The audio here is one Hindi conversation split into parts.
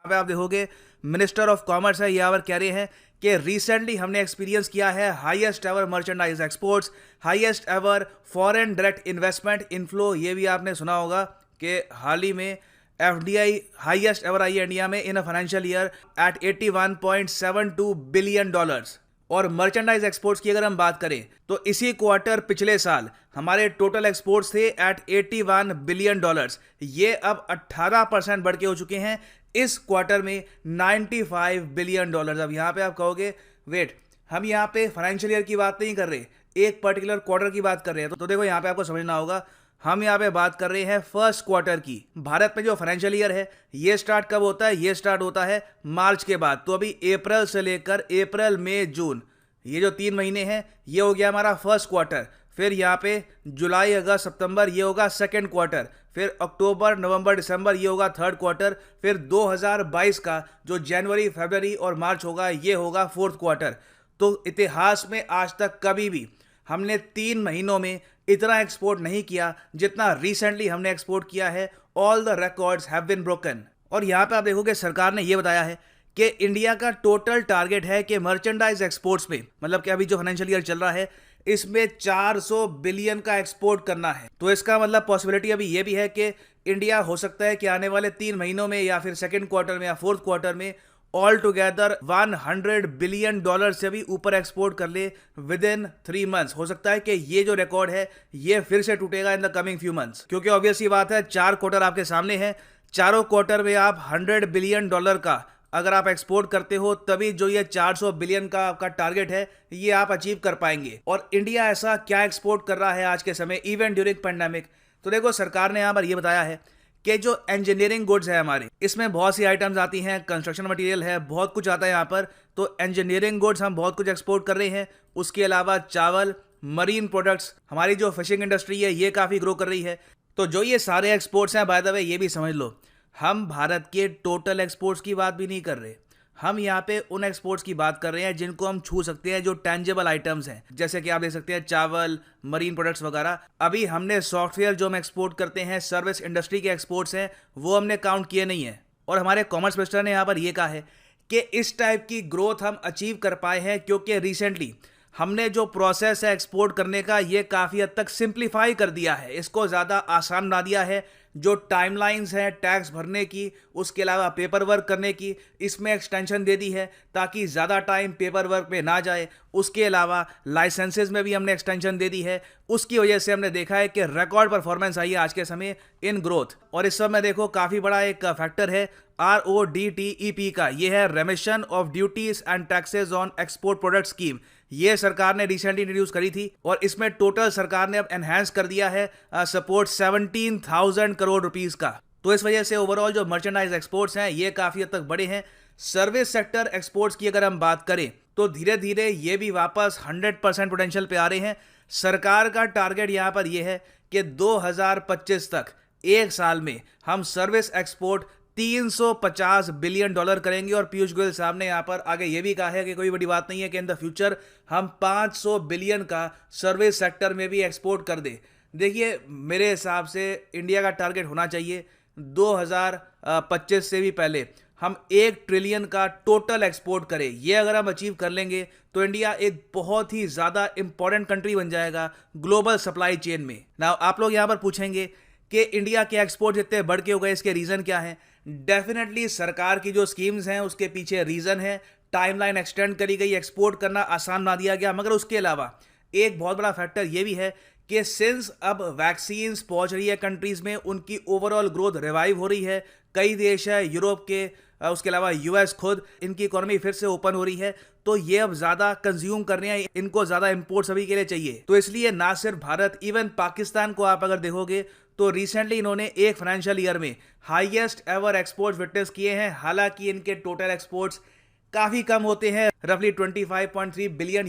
पे आप देखोगे मिनिस्टर ऑफ कॉमर्स है, यहाँ पर कह रहे हैं कि रिसेंटली हमने एक्सपीरियंस किया है highest ever merchandise exports, highest ever foreign direct investment inflow. ये भी आपने सुना होगा कि हाल ही में एफडीआई हाईएस्ट एवर आई है इंडिया में in a financial year at $81.72 billion. और मर्चेंडाइज एक्सपोर्ट्स की अगर हम बात करें तो इसी क्वार्टर पिछले साल हमारे टोटल एक्सपोर्ट्स थे एट $81 बिलियन। ये अब 18% बढ़ के हो चुके हैं इस क्वार्टर में $95 बिलियन। अब यहाँ पे आप कहोगे वेट, हम यहाँ पे फाइनेंशियल ईयर की बात नहीं कर रहे, एक पर्टिकुलर क्वार्टर की बात कर रहे हैं। तो देखो यहाँ पे आपको समझना होगा, हम यहाँ पे बात कर रहे हैं फर्स्ट क्वार्टर की। भारत में जो फाइनेंशियल ईयर है ये स्टार्ट कब होता है? ये स्टार्ट होता है मार्च के बाद। तो अभी अप्रैल से लेकर अप्रैल मई जून, ये जो 3 महीने हैं ये हो गया हमारा फर्स्ट क्वार्टर। फिर यहाँ पे जुलाई अगस्त सितंबर ये होगा सेकेंड क्वार्टर। फिर अक्टूबर नवंबर दिसंबर ये होगा थर्ड क्वार्टर। फिर 2022 का जो जनवरी फरवरी और मार्च होगा ये होगा फोर्थ क्वार्टर। तो इतिहास में आज तक कभी भी हमने 3 महीनों में इतना एक्सपोर्ट नहीं किया जितना रिसेंटली हमने एक्सपोर्ट किया है। All the records have been broken. और यहाँ पे आप देखोगे सरकार ने ये बताया है कि इंडिया का टोटल टारगेट है कि मर्चेंडाइज एक्सपोर्ट्स में, मतलब कि अभी जो फाइनेंशियल ईयर चल रहा है इसमें 400 बिलियन का एक्सपोर्ट करना है। तो इसका मतलब पॉसिबिलिटी अभी ये भी है कि इंडिया हो सकता है कि आने वाले 3 महीनों में या फिर सेकेंड क्वार्टर में या फोर्थ क्वार्टर में ऑल टुगेदर $100 बिलियन से भी ऊपर एक्सपोर्ट कर ले विद इन 3 मंथ्स। हो सकता है कि ये जो रिकॉर्ड है ये फिर से टूटेगा in the coming few months, क्योंकि ऑब्वियस ही बात है 4 क्वार्टर आपके सामने हैं। चारों क्वार्टर में आप $100 बिलियन का अगर आप एक्सपोर्ट करते हो तभी जो ये 400 बिलियन का आपका टारगेट है ये आप अचीव कर पाएंगे। और इंडिया ऐसा क्या एक्सपोर्ट कर रहा है आज के समय इवन ड्यूरिंग पेंडेमिक? तो देखो सरकार ने यहाँ पर ये बताया है कि जो इंजीनियरिंग गुड्स है हमारे, इसमें बहुत सी आइटम्स आती हैं, कंस्ट्रक्शन मटेरियल है, बहुत कुछ आता है यहाँ पर। तो इंजीनियरिंग गुड्स हम बहुत कुछ एक्सपोर्ट कर रहे हैं। उसके अलावा चावल, मरीन प्रोडक्ट्स, हमारी जो फिशिंग इंडस्ट्री है ये काफ़ी ग्रो कर रही है। तो जो ये सारे एक्सपोर्ट्स हैं, बाय द वे ये भी समझ लो, हम भारत के टोटल एक्सपोर्ट्स की बात भी नहीं कर रहे, हम यहाँ पे उन एक्सपोर्ट्स की बात कर रहे हैं जिनको हम छू सकते हैं, जो टेंजेबल आइटम्स हैं, जैसे कि आप देख सकते हैं चावल, मरीन प्रोडक्ट्स वगैरह। अभी हमने सॉफ्टवेयर जो हम एक्सपोर्ट करते हैं, सर्विस इंडस्ट्री के एक्सपोर्ट्स हैं, वो हमने काउंट किए नहीं है। और हमारे कॉमर्स मिनिस्टर ने यहाँ पर यह कहा है कि इस टाइप की ग्रोथ हम अचीव कर पाए हैं क्योंकि रिसेंटली हमने जो प्रोसेस है एक्सपोर्ट करने का ये काफ़ी हद तक सिंप्लीफाई कर दिया है, इसको ज़्यादा आसान बना दिया है। जो टाइमलाइंस हैं टैक्स भरने की, उसके अलावा पेपर वर्क करने की, इसमें एक्सटेंशन दे दी है ताकि ज़्यादा टाइम पेपर वर्क में ना जाए। उसके अलावा लाइसेंसेज में भी हमने एक्सटेंशन दे दी है। उसकी वजह से हमने देखा है कि रिकॉर्ड परफॉर्मेंस आई है आज के समय इन ग्रोथ। और इस सब में देखो काफ़ी बड़ा एक फैक्टर है RODTEP का, ये है रेमिशन of duties and taxes on export product scheme. ये सरकार ने रिसेंटली इंट्रोड्यूस करी थी और इसमें टोटल सरकार ने अब एनहांस कर दिया है सपोर्ट 17,000 करोड़ रुपीस का। तो इस वजह से ओवरऑल जो मर्चेंडाइज एक्सपोर्ट्स हैं ये काफ़ी हद तक बड़े हैं। सर्विस सेक्टर एक्सपोर्ट्स की अगर हम बात करें तो धीरे धीरे ये भी वापस 100% पोटेंशियल पे आ रहे हैं। सरकार का टारगेट यहाँ पर यह है कि 2025 तक एक साल में हम सर्विस एक्सपोर्ट $350 बिलियन करेंगे। और पीयूष गोयल साहब ने यहाँ पर आगे ये भी कहा है कि कोई बड़ी बात नहीं है कि इन द फ्यूचर हम 500 बिलियन का सर्विस सेक्टर में भी एक्सपोर्ट कर दे। देखिए मेरे हिसाब से इंडिया का टारगेट होना चाहिए 2025 से भी पहले हम 1 ट्रिलियन का टोटल एक्सपोर्ट करें। ये अगर हम अचीव कर लेंगे तो इंडिया एक बहुत ही ज़्यादा इंपॉर्टेंट कंट्री बन जाएगा ग्लोबल सप्लाई चेन में। ना आप लोग यहाँ पर पूछेंगे कि इंडिया के एक्सपोर्ट जितने बढ़ के हो गए, इसके रीज़न क्या है? डेफिनेटली सरकार की जो स्कीम्स हैं उसके पीछे रीज़न है, टाइमलाइन एक्सटेंड करी गई, एक्सपोर्ट करना आसान बना दिया गया। मगर उसके अलावा एक बहुत बड़ा फैक्टर ये भी है कि सिंस अब वैक्सीन्स पहुंच रही है कंट्रीज़ में, उनकी ओवरऑल ग्रोथ रिवाइव हो रही है। कई देश है यूरोप के, उसके अलावा यूएस खुद, इनकी इकोनॉमी फिर से ओपन हो रही है। तो ये अब ज़्यादा कंज्यूम कर रहे हैं, इनको ज़्यादा इंपोर्ट सभी के लिए चाहिए। तो इसलिए ना सिर्फ भारत, इवन पाकिस्तान को आप अगर देखोगे तो रिसेंटली इन्होंने एक फाइनेंशियल ईयर में हाईएस्ट एवर एक्सपोर्ट्स विटनेस किए हैं। हालांकि इनके टोटल एक्सपोर्ट्स काफ़ी कम होते हैं, रफली $25.3 बिलियन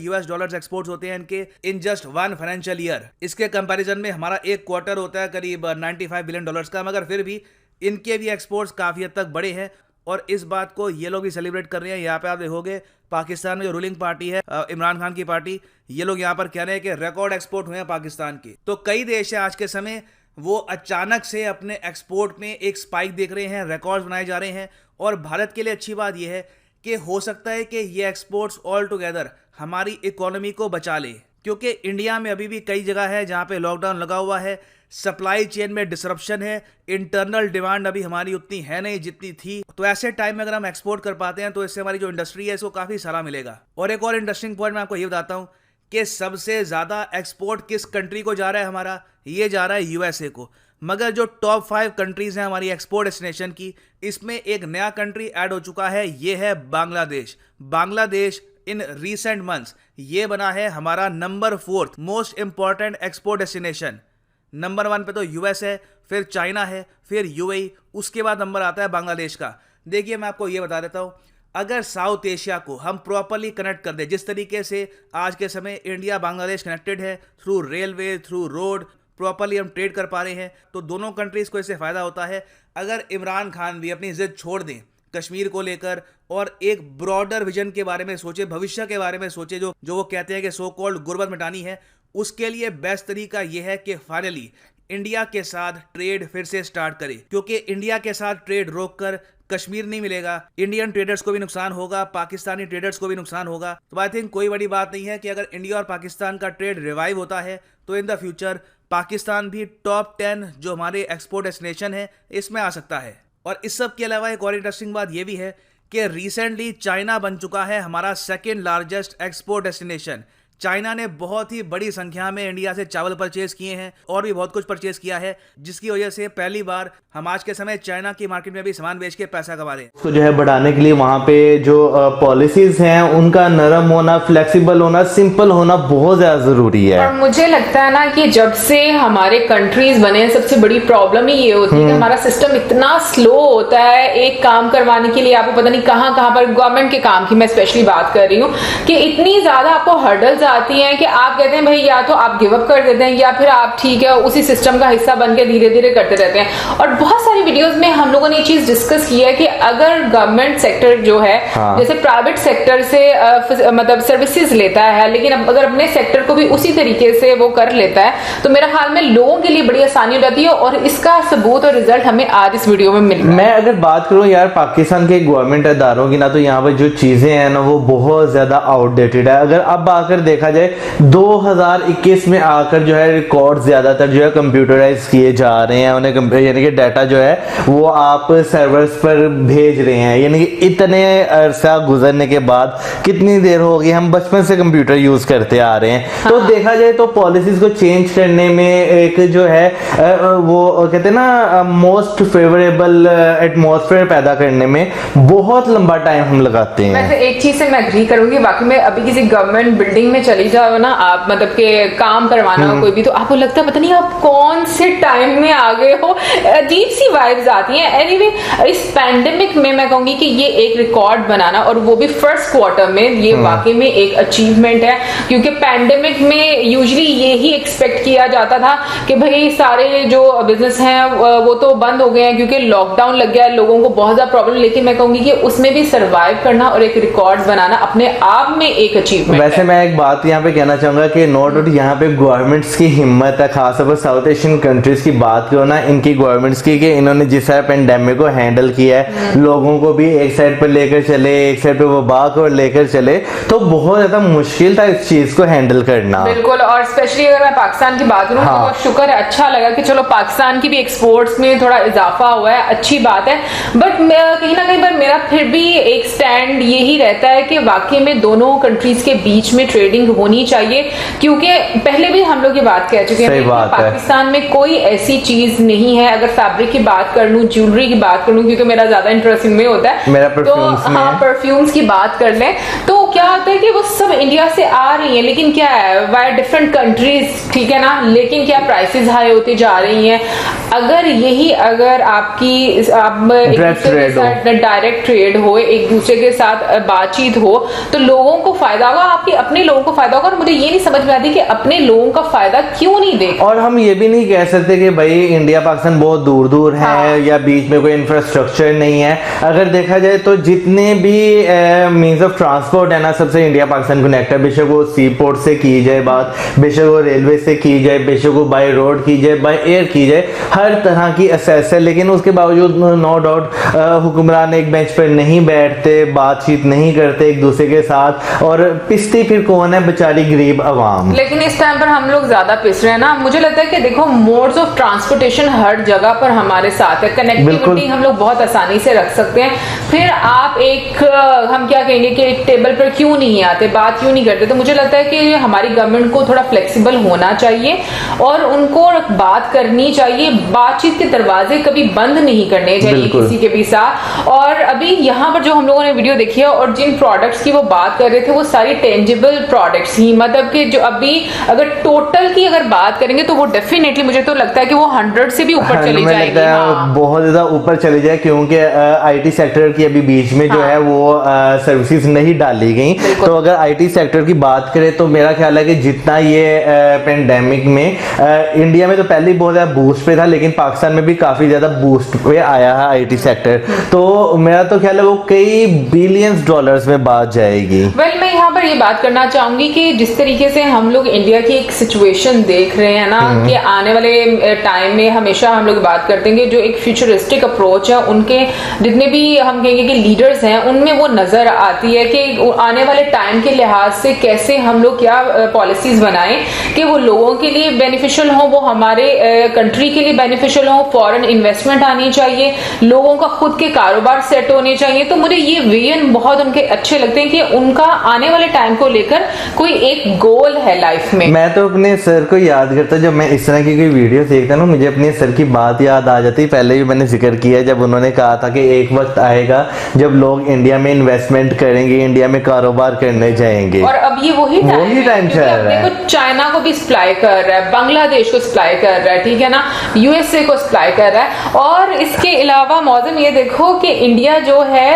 एक्सपोर्ट्स होते हैं इनके इन जस्ट 1 फाइनेंशियल ईयर। इसके कंपैरिजन में हमारा एक क्वार्टर होता है करीब $95 बिलियन का, मगर फिर भी इनके भी एक्सपोर्ट्स काफ़ी हद तक बड़े हैं। और इस बात को ये लोग भी सेलिब्रेट कर रहे हैं। यहाँ पे आप देखोगे पाकिस्तान में जो रूलिंग पार्टी है इमरान खान की पार्टी, ये लोग यहाँ पर कह रहे हैं कि रिकॉर्ड एक्सपोर्ट हुए हैं पाकिस्तान के। तो कई देश है आज के समय वो अचानक से अपने एक्सपोर्ट में एक स्पाइक देख रहे हैं, रिकॉर्ड्स बनाए जा रहे हैं। और भारत के लिए अच्छी बात यह है कि हो सकता है कि ये एक्सपोर्ट्स ऑल टुगेदर हमारी इकोनॉमी को बचा ले, क्योंकि इंडिया में अभी भी कई जगह है जहाँ पे लॉकडाउन लगा हुआ है, सप्लाई चेन में डिसरप्शन है, इंटरनल डिमांड अभी हमारी उतनी है नहीं जितनी थी। तो ऐसे टाइम में अगर हम एक्सपोर्ट कर पाते हैं तो इससे हमारी जो इंडस्ट्री है इसको काफ़ी सारा मिलेगा। और एक और इंटरेस्टिंग पॉइंट मैं आपको ये बताता हूँ कि सबसे ज़्यादा एक्सपोर्ट किस कंट्री को जा रहा है हमारा, ये जा रहा है यूएसए को। मगर जो टॉप 5 कंट्रीज़ हैं हमारी एक्सपोर्ट डेस्टिनेशन की, इसमें एक नया कंट्री ऐड हो चुका है, ये है Bangladesh. Bangladesh in recent months ये बना है हमारा number 4 most important export destination. Number 1 पे तो यूएस है, फिर चाइना है, फिर यूएई, उसके बाद नंबर आता है बांग्लादेश का। देखिए मैं आपको ये बता देता हूँ, अगर साउथ एशिया को हम प्रॉपरली कनेक्ट कर दें, जिस तरीके से आज के समय इंडिया बांग्लादेश कनेक्टेड है through railway, through road, properly हम ट्रेड कर पा रहे हैं, तो दोनों कंट्रीज़ को इससे फ़ायदा होता है। अगर इमरान खान भी अपनी जिद छोड़ दें कश्मीर को लेकर और एक ब्रॉडर विजन के बारे में सोचे, भविष्य के बारे में सोचे, जो वो कहते हैं कि सो कॉल्ड गुर्बत मिटानी है, उसके लिए बेस्ट तरीका यह है कि फाइनली इंडिया के साथ ट्रेड फिर से स्टार्ट करे, क्योंकि इंडिया के साथ ट्रेड रोककर कश्मीर नहीं मिलेगा, इंडियन ट्रेडर्स को भी नुकसान होगा, पाकिस्तानी ट्रेडर्स को भी नुकसान होगा। तो आई थिंक कोई बड़ी बात नहीं है कि अगर इंडिया और पाकिस्तान का ट्रेड रिवाइव होता है तो इन द फ्यूचर पाकिस्तान भी टॉप 10 जो हमारे एक्सपोर्ट डेस्टिनेशन है इसमें आ सकता है। और इस सब के अलावा एक और इंटरेस्टिंग बात यह भी है कि रिसेंटली चाइना बन चुका है हमारा second largest export destination. China ने बहुत ही बड़ी संख्या में इंडिया से चावल परचेज किए हैं और भी बहुत कुछ परचेज किया है, जिसकी वजह से पहली बार हम आज के समय चाइना की मार्केट में भी सामान बेच के पैसा कमा रहे हैं। उसको जो है बढ़ाने के लिए वहाँ पे जो पॉलिसीज हैं उनका नरम होना, फ्लेक्सिबल होना, सिंपल होना बहुत ज्यादा जरूरी है। और मुझे लगता है ना कि जब से हमारे कंट्रीज बने हैं सबसे बड़ी प्रॉब्लम ही ये होती है कि हमारा सिस्टम इतना स्लो होता है। एक काम करवाने के लिए आपको पता नहीं कहाँ कहाँ पर, गवर्नमेंट के काम की मैं स्पेशली बात कर रही हूँ, कि इतनी ज्यादा आपको हर्डल्स आती हैं कि आप कहते हैं भाई या तो आप गिव अप कर देते हैं या फिर आप ठीक है उसी सिस्टम का हिस्सा बन के धीरे धीरे करते रहते हैं। और बहुत सारी वीडियोस में हम लोगों ने ये चीज डिस्कस की है कि अगर गवर्नमेंट सेक्टर जो है जैसे प्राइवेट सेक्टर से मतलब सर्विसेज लेता है, लेकिन अगर अपने सेक्टर को भी उसी तरीके से वो कर लेता है तो मेरा ख्याल में लोगों के लिए बड़ी आसानी हो जाती है। और इसका सबूत और रिजल्ट हमें आज इस वीडियो में मिल रहा है। मैं अगर बात करूं यार पाकिस्तान के गवर्नमेंट अदारों की ना, तो यहाँ पर जो चीजें हैं ना वो बहुत ज्यादा आउटडेटेड है। अगर अब आकर देखा जाए 2021 में आकर जो है रिकॉर्ड ज्यादातर जो है कंप्यूटराइज किए जा रहे हैं, उन्हें यानी कि डाटा जो है वो आप सर्वर्स पर भेज रहे हैं। यानी कि इतने अरसा गुजरने के बाद कितनी देर हो गई, हम बचपन से कंप्यूटर यूज करते आ रहे हैं। हाँ। तो देखा जाए तो पॉलिसीज को चेंज करने में एक जो है वो कहते हैं ना मोस्ट फेवरेबल एटमॉस्फेयर पैदा करने में बहुत लंबा टाइम हम लगाते हैं। वैसे एक चीज से मैं एग्री करूंगी, बाकी में अभी किसी गवर्नमेंट बिल्डिंग में चली जाओ ना आप, मतलब के काम करवाना हो कोई भी, तो आपको लगता है पता नहीं आप कौन से टाइम में आ गए हो, अजीब सी वाइब्स आती हैं। एनीवे इस पैंडेमिक में मैं कहूंगी कि ये एक रिकॉर्ड बनाना और वो भी फर्स्ट क्वार्टर में, ये वाकई में एक अचीवमेंट है। क्योंकि पैंडेमिक में यूजुअली ये ही एक्सपेक्ट किया जाता था कि भाई सारे जो बिजनेस हैं वो तो बंद हो गए हैं क्योंकि लॉकडाउन लग गया है, लोगों को बहुत ज्यादा प्रॉब्लम। लेकिन मैं कहूंगी कि उसमें भी सर्वाइव करना और एक रिकॉर्ड बनाना अपने आप में एक अचीवमेंट। वैसे मैं एक बात यहाँ पे कहना चाहूंगा कि नॉट ओनली यहाँ पे गवर्नमेंट्स की हिम्मत है, खासतौर पर साउथ एशियन कंट्रीज की बात करो ना, इनकी गवर्नमेंट्स की, कि इन्होंने जिस तरह पेंडेमिक को हैंडल किया है, लोगों को भी एक साइड पर लेकर चले, एक साइड पे वबा को लेकर चले, तो बहुत ज्यादा मुश्किल था इस चीज को हैंडल करना। बिल्कुल। और स्पेशली अगर मैं पाकिस्तान की बात करूं तो शुक्र है, अच्छा लगा कि चलो पाकिस्तान की भी एक्सपोर्ट्स में थोड़ा इजाफा हुआ है, अच्छी बात है। बट कहीं ना कहीं पर मेरा फिर भी एक स्टैंड यही रहता है कि वाकई में दोनों कंट्रीज के बीच में ट्रेडिंग होनी चाहिए, क्योंकि पहले भी हम लोग ये बात कह चुके हैं कि पाकिस्तान में कोई ऐसी चीज नहीं है। अगर फैब्रिक की बात कर लूं, ज्वेलरी की बात कर लूं, क्योंकि मेरा ज्यादा इंटरेस्ट इनमें होता है, मेरा तो हाँ परफ्यूम्स की बात कर लें तो क्या होता है कि वो सब इंडिया से आ रही है, लेकिन क्या है वाई डिफरेंट कंट्रीज, ठीक है ना, लेकिन क्या प्राइसेस हाई होती जा रही हैं। अगर आपकी डायरेक्ट ट्रेड हो, एक दूसरे के साथ बातचीत हो, तो लोगों को फायदा होगा, आपके अपने लोगों को फायदा होगा। और मुझे ये नहीं समझ में आती कि अपने लोगों का फायदा क्यों नहीं देख। और हम ये भी नहीं कह सकते कि भाई इंडिया पाकिस्तान बहुत दूर दूर है, हाँ। या बीच में कोई इंफ्रास्ट्रक्चर नहीं है। अगर देखा जाए तो जितने भी मींस ऑफ ट्रांसपोर्ट है है ना सबसे इंडिया पाकिस्तान कनेक्ट है, बेशक वो सी पोर्ट से की जाए बात, बेशक वो रेलवे से की जाए, बेशक वो बाय रोड की जाए, बाय एयर की जाए, हर तरह की असेस है। लेकिन उसके बावजूद नो डाउट हुक्मरान एक बेंच पर नहीं बैठते, बातचीत नहीं करते एक दूसरे के साथ, और पिसती फिर कौन है? बेचारी गरीब अवाम। लेकिन इस टाइम पर हम लोग ज्यादा पिस रहे हैं ना। मुझे लगता है कि देखो मोड्स ऑफ ट्रांसपोर्टेशन हर जगह पर हमारे साथ है, कनेक्टिविटी हम लोग बहुत आसानी से रख सकते हैं। फिर आप एक हम क्या कहेंगे कि एक टेबल पर क्यों नहीं आते, बात क्यों नहीं करते? तो मुझे लगता है कि हमारी गवर्नमेंट को थोड़ा फ्लेक्सिबल होना चाहिए और उनको बात करनी चाहिए। बातचीत के दरवाजे कभी बंद नहीं करने चाहिए किसी के भी साथ। और अभी यहाँ पर जो हम लोगों ने वीडियो देखी है और जिन प्रोडक्ट्स की वो बात कर रहे थे वो सारी टेंजिबल प्रोडक्ट्स ही, मतलब कि जो अभी अगर टोटल की अगर बात करेंगे तो वो डेफिनेटली मुझे तो लगता है कि वो 100 से भी ऊपर चली जाएगी। हाँ। बहुत ज्यादा ऊपर चली जाए, क्योंकि आईटी सेक्टर की अभी बीच में जो है वो सर्विसेज नहीं डाली गई। तो अगर आईटी सेक्टर की बात करें तो मेरा ख्याल है कि जितना ये पेंडेमिक में इंडिया में तो पहले ही बहुत ज्यादा बूस्ट पे था, लेकिन पाकिस्तान में भी काफी ज्यादा बूस्ट पे आया है आईटी सेक्टर, तो मेरा तो ख्याल है वो कई बिलियंस डॉलर्स में बात जाएगी। मैं यहाँ पर ये बात करना चाहूंगी कि जिस तरीके से हम लोग इंडिया की एक सिचुएशन देख रहे हैं ना कि आने वाले टाइम में हमेशा हम लोग बात करते हैं कि जो एक फ्यूचरिस्टिक अप्रोच है उनके जितने भी हम कहेंगे कि लीडर्स हैं उनमें वो नजर आती है कि आने वाले टाइम के लिहाज से कैसे हम लोग क्या पॉलिसीज बनाएं कि वो लोगों के लिए बेनिफिशियल हो, वो हमारे कंट्री के लिए बेनिफिशियल हो, फॉरेन इन्वेस्टमेंट आनी चाहिए, लोगों का खुद के कारोबार सेट होने चाहिए। तो मुझे ये विजन बहुत उनके अच्छे लगते हैं कि उनका आने वाले टाइम को लेकर कोई एक गोल है लाइफ में। मैं तो अपने सर को याद करता, जब मैं इस तरह की कोई वीडियो देखता ना मुझे अपने सर की बात याद आ जाती। पहले भी मैंने जिक्र किया जब उन्होंने कहा था कि एक वक्त आएगा जब लोग इंडिया में इन्वेस्टमेंट करेंगे, इंडिया में कारोबार करने जाएंगे, और अब ये वही टाइम चल रहा है। चाइना को भी सप्लाई कर रहा है, बांग्लादेश को सप्लाई कर रहा है, ठीक है ना, यूएसए को सप्लाई कर रहा है। और इसके अलावा मौजूद ये देखो कि इंडिया जो है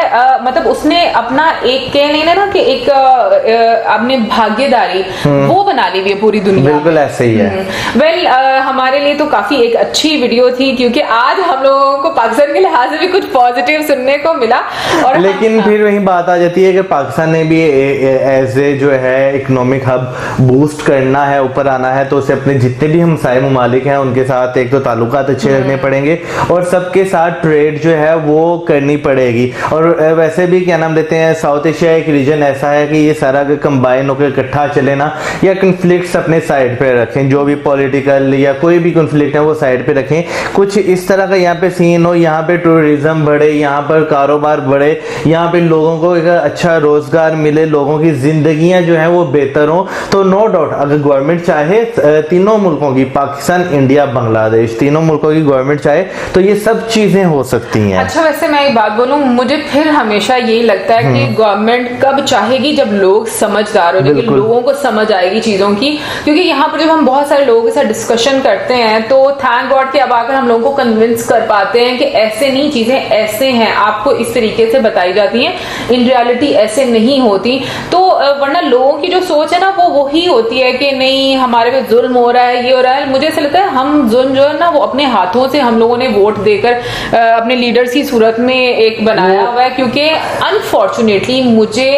मतलब उसने अपना एक कह लेना ना कि एक अपने भागीदारी वो बना ली हुई है पूरी दुनिया। बिल्कुल ऐसे ही है। वेल हमारे लिए तो काफी एक अच्छी वीडियो थी क्योंकि आज हम लोगों को पाकिस्तान के लिहाज से भी कुछ पॉजिटिव सुनने को मिला। और लेकिन फिर वही बात आ जाती है कि पाकिस्तान ने भी एज ए जो है इकोनॉमिक हब बूस्ट करना है, ऊपर आना है, तो उसे अपने जितने भी हमसाए ममालिक हैं उनके साथ एक तो ताल्लुकात अच्छे रखने पड़ेंगे और सबके साथ ट्रेड जो है वो करनी पड़ेगी। और वैसे भी क्या नाम देते हैं, साउथ एशिया एक रीजन ऐसा है कि ये सारा अगर कंबाइन होकर इकट्ठा चले ना, या कन्फ्लिक्ट्स अपने साइड पे रखें, जो भी पॉलिटिकल या कोई भी कन्फ्लिक्ट है वो साइड पे रखें, कुछ इस तरह का यहाँ पे सीन हो, यहाँ पे टूरिज्म बढ़े, यहाँ पर कारोबार बढ़े, यहाँ पे लोगों को एक अच्छा रोजगार मिले, लोगों की जिंदगियां जो है वो बेहतर हो। तो नो डाउट अगर गवर्नमेंट चाहे, तीनों मुल्कों की, पाकिस्तान, इंडिया, बांग्लादेश, तीनों मुल्कों की गवर्नमेंट चाहे तो ये सब चीजें हो सकती हैं। अच्छा, वैसे मैं एक बात बोलूं, मुझे फिर हमेशा यही लगता है कि गवर्नमेंट कब चाहेगी जब लोग समझदार हो जाएंगे, लोगों को समझ आएगी चीजों की। क्योंकि यहाँ पर जब हम बहुत सारे लोगों के साथ डिस्कशन करते हैं तो थैंक गॉड कि अब आकर हम लोगों को कन्विंस कर पाते हैं कि ऐसे नहीं, चीजें ऐसे हैं, आपको इस तरीके से बताई जाती हैं, इन रियलिटी ऐसे नहीं होती। तो वरना लोगों की जो सोच है ना वो वही होती है कि नहीं हमारे पे जुल्म हो रहा है, ये हो रहा है। मुझे ऐसा लगता है हम जुल्म जो है ना वो अपने हाथों से हम लोगों ने वोट देकर अपने लीडर्स की सूरत में एक बनाया हुआ है। क्योंकि अनफॉर्चुनेटली मुझे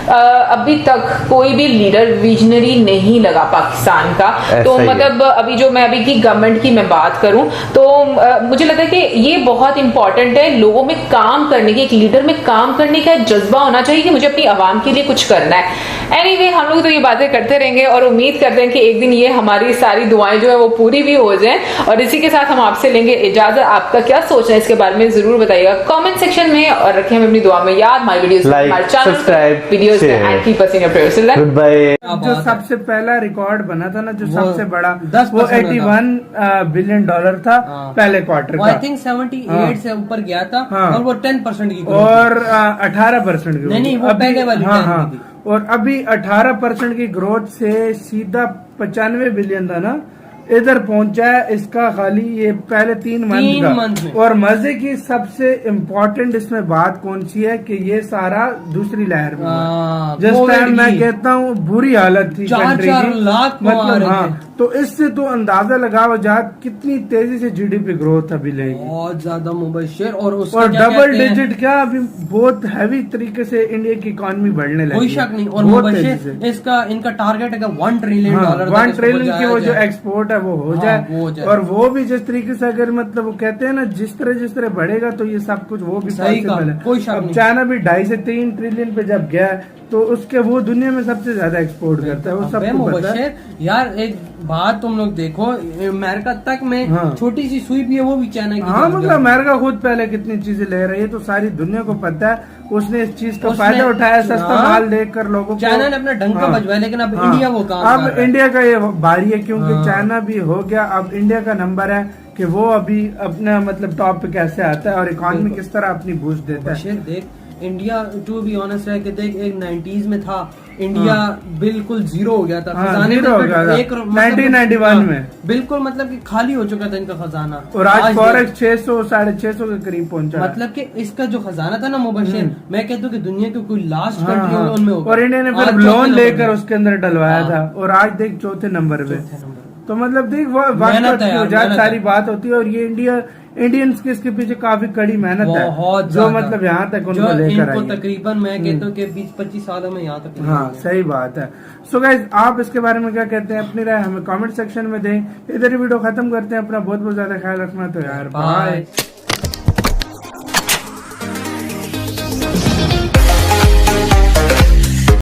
अभी तक कोई भी लीडर विजनरी नहीं लगा पाकिस्तान का। तो मतलब अभी जो मैं अभी की गवर्नमेंट की मैं बात करूं तो मुझे लगता है कि ये बहुत इंपॉर्टेंट है, लोगों में काम करने की, एक लीडर में काम करने का जज्बा होना चाहिए कि मुझे अपनी आवाम के लिए कुछ करना है। एनीवे हम लोग तो ये बातें करते रहेंगे और उम्मीद करते हैं कि एक दिन ये हमारी सारी दुआएं जो है वो पूरी भी हो जाएं। और इसी के साथ हम आपसे लेंगे इजाजत। आपका क्या सोच है इसके बारे में जरूर बताइएगा कमेंट सेक्शन में, और रखें हमें अपनी दुआ में याद। हमारी वीडियोस हमारे channel subscribe videos and keep us in your prayers. Good bye. जो सबसे पहला रिकॉर्ड बना था ना, जो सबसे बड़ा वो 81 बिलियन डॉलर था पहले क्वार्टर का। आई थिंक 78 से ऊपर गया था और वो 10% की और 18% की नहीं वो पहले वाली थी। और अभी 18% की ग्रोथ से सीधा 95 बिलियन था ना, इधर पहुंचा है। इसका खाली ये पहले 3 मंथ का। और मजे की सबसे इम्पोर्टेंट इसमें बात कौन सी है कि ये सारा दूसरी लहर में जिस टाइम मैं कहता हूँ बुरी हालत थी कंट्री की, मतलब हाँ। तो इससे तो अंदाजा लगाओ जात कितनी तेजी से जीडीपी ग्रोथ अभी लेगी, बहुत ज्यादा मोबाइल शेयर और डबल डिजिट क्या अभी बहुत हैवी तरीके से इंडिया की इकोनॉमी बढ़ने लगी, कोई शक नहीं। और मोबाइल शेयर इसका इनका टारगेट है $1 ट्रिलियन, 1 ट्रिलियन की वो जो एक्सपोर्ट है वो हो जाए। और वो भी जिस तरीके से अगर मतलब वो कहते हैं ना जिस तरह बढ़ेगा तो ये सब कुछ वो भी पॉसिबल है। कोई शक नहीं। चाइना भी 2.5 से 3 ट्रिलियन पे जब गया तो उसके वो दुनिया में सबसे ज्यादा एक्सपोर्ट करता है, वो सबको पता है। यार एक बात तुम लोग देखो, अमेरिका तक में छोटी सी सुई भी है वो भी चाइना की। हाँ मतलब अमेरिका खुद पहले कितनी चीजें ले रही है तो सारी दुनिया को पता है, उसने इस चीज का फायदा उठाया, सस्ता माल देकर लोगों को। चाइना ने अपना ढंग का बजवाया, लेकिन अब इंडिया वो काम अब इंडिया का ये बारी है क्योंकि चाइना भी हो गया, अब इंडिया का नंबर है कि वो अभी अपना मतलब टॉप पे कैसे आता है और इकोनॉमी किस तरह अपनी बूस्ट देता है। देख इंडिया टू बी ऑनेस्ट है कि देख एक 90s में था इंडिया बिल्कुल जीरो हो गया था, खजाने जीरो हो गया था 1991 में, बिल्कुल मतलब कि खाली हो चुका था इनका खजाना। और आज फॉरेक्स 600 650 के करीब पहुंचा, मतलब कि इसका जो खजाना था ना मुबशिर, मैं कहता हूँ कि दुनिया की कोई लास्ट कंट्री होगा उनमें होगा। और इंडिया ने फिर लोन लेकर उसके अंदर डलवाया था और आज देख चौथे नंबर पे। तो मतलब देख वो सारी बात होती है और ये इंडियंस के इसके पीछे काफी कड़ी मेहनत है जो मतलब यहाँ तक उनको लेकर आई। तकरीबन मैं कहता हूँ कि 20-25 सालों में यहाँ तक। हाँ सही बात है। सो गाइस आप इसके बारे में क्या कहते हैं, अपनी राय हमें कमेंट सेक्शन में दें। इधर ही वीडियो खत्म करते हैं, अपना बहुत बहुत ज्यादा ख्याल रखना। तो यार बाय।